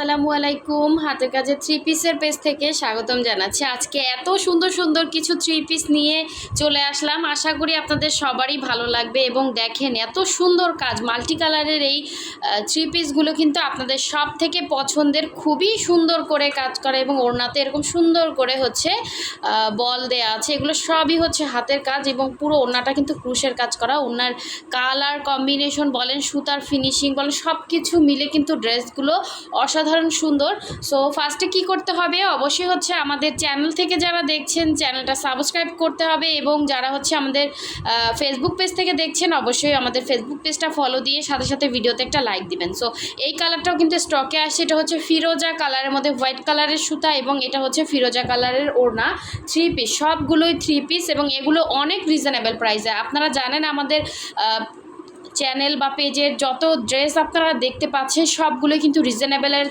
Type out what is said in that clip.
আসসালামু আলাইকুম, হাতের কাজের থ্রি পিসের পেজ থেকে স্বাগতম জানাচ্ছি। আজকে এত সুন্দর সুন্দর কিছু থ্রি পিস নিয়ে চলে আসলাম। আশা করি আপনাদের সবারই ভালো লাগবে। এবং দেখেন এত সুন্দর কাজ, মাল্টি কালারের এই থ্রি পিসগুলো কিন্তু আপনাদের সব থেকে পছন্দের, খুবই সুন্দর করে কাজ করা এবং ওড়নাতে এরকম সুন্দর করে হচ্ছে বল দেয়া আছে। এগুলো সবই হচ্ছে হাতের কাজ এবং পুরো ওড়নাটা কিন্তু ক্রুশের কাজ করা। ওড়নার কালার কম্বিনেশন বলেন, সুতার ফিনিশিং বলেন, সব কিছু মিলে কিন্তু ড্রেসগুলো অসাধারণ সুন্দর। সো ফার্স্টে কি করতে হবে, অবশ্যই হচ্ছে আমাদের চ্যানেল থেকে যারা দেখছেন চ্যানেলটা সাবস্ক্রাইব করতে হবে, এবং যারা হচ্ছে আমাদের ফেসবুক পেজ থেকে দেখছেন অবশ্যই আমাদের ফেসবুক পেজটা ফলো দিয়ে সাথে সাথে ভিডিওতে একটা লাইক দিবেন। সো এই কালারটাও কিন্তু স্টকে আসছে। এটা হচ্ছে ফিরোজা কালারের মধ্যে হোয়াইট কালারের সুতা, এবং এটা হচ্ছে ফিরোজা কালারের ওড়না। থ্রি পিস, সবগুলোই থ্রি পিস, এবং এগুলো অনেক রিজনেবল প্রাইসে। আপনারা জানেন আমাদের চ্যানেল বা পেজের যত ড্রেস আপনারা দেখতে পাচ্ছেন সবগুলোই কিন্তু রিজনেবলের